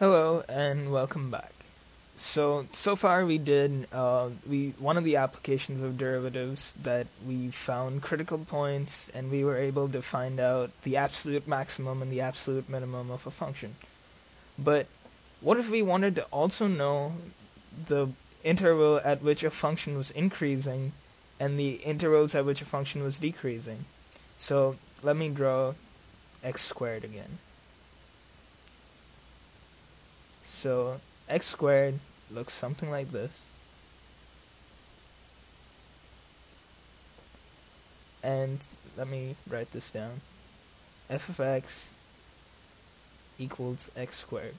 Hello and welcome back. So far we did one of the applications of derivatives that we found critical points and we were able to find out the absolute maximum and the absolute minimum of a function. But what if we wanted to also know the interval at which a function was increasing and the intervals at which a function was decreasing? So let me draw x squared again. So x squared looks something like this. And let me write this down. F of x equals x squared.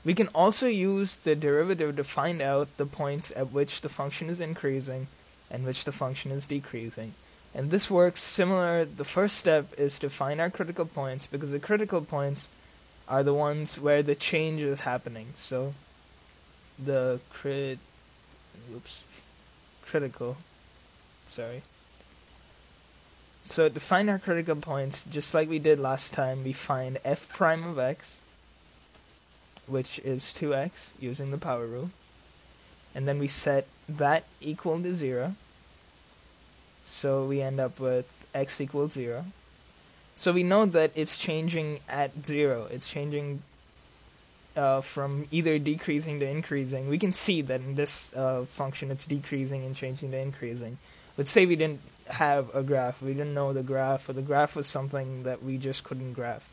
We can also use the derivative to find out the points at which the function is increasing and which the function is decreasing. And this works similar. The first step is to find our critical points, because the critical points are the ones where the change is happening. So the critical, So to find our critical points, just like we did last time, we find f prime of x, which is 2x, using the power rule. And then we set that equal to 0. So we end up with x equals 0. So we know that it's changing at 0. It's changing from either decreasing to increasing. We can see that in this function it's decreasing and changing to increasing. Let's say we didn't have a graph. We didn't know the graph, or the graph was something that we just couldn't graph.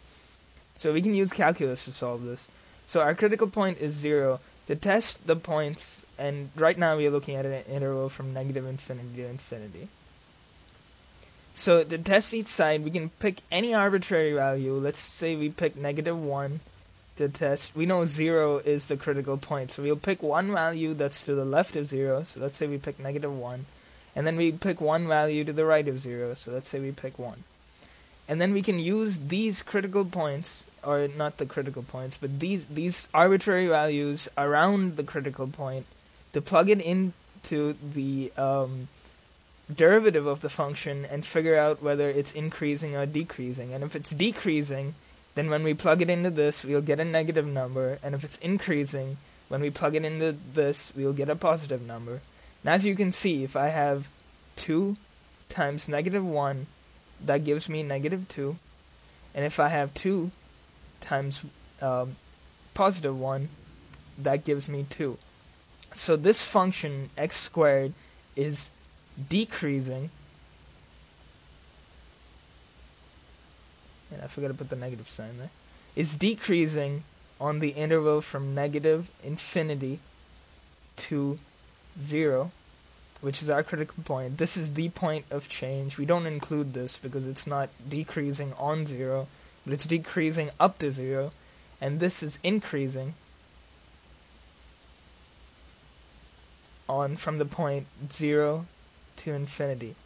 So we can use calculus to solve this. So our critical point is 0. To test the points, and right now we are looking at an interval from negative infinity to infinity. So to test each side, we can pick any arbitrary value. Let's say we pick negative 1 to test. We know 0 is the critical point, so we'll pick one value that's to the left of 0. So let's say we pick negative 1. And then we pick one value to the right of 0. So let's say we pick 1. And then we can use these critical points, or not the critical points, but these arbitrary values around the critical point to plug it into the derivative of the function and figure out whether it's increasing or decreasing. And if it's decreasing, then when we plug it into this, we'll get a negative number. And if it's increasing, when we plug it into this, we'll get a positive number. And as you can see, if I have 2 times negative 1, that gives me negative 2. And if I have 2 times positive 1, that gives me 2. So this function, x squared, is decreasing, and I forgot to put the negative sign there, is decreasing on the interval from negative infinity to 0, which is our critical point. This is the point of change. We don't include this because it's not decreasing on 0, but it's decreasing up to 0, and this is increasing on from the point 0 to infinity.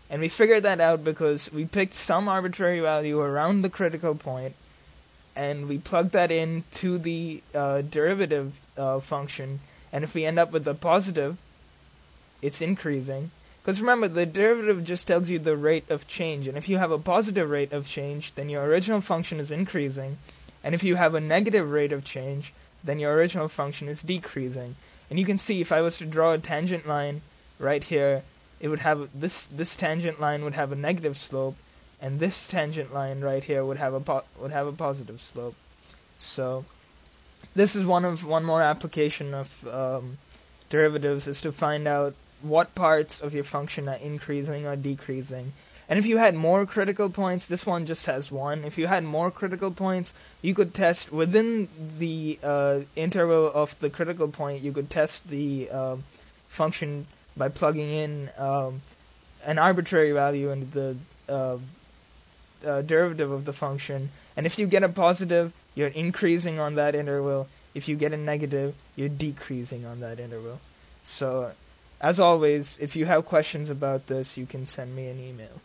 And we figured that out because we picked some arbitrary value around the critical point, and we plugged that in to the derivative function, and if we end up with a positive, it's increasing. Because remember, the derivative just tells you the rate of change, and if you have a positive rate of change, then your original function is increasing, and if you have a negative rate of change, then your original function is decreasing. And you can see, if I was to draw a tangent line right here, it would have this tangent line would have a negative slope, and this tangent line right here would have a positive slope. So this is one more application of derivatives, is to find out what parts of your function are increasing or decreasing. And if you had more critical points, this one just has 1. If you had more critical points, you could test within the interval of the critical point. You could test the function by plugging in an arbitrary value into the derivative of the function. And if you get a positive, you're increasing on that interval. If you get a negative, you're decreasing on that interval. So, as always, if you have questions about this, you can send me an email.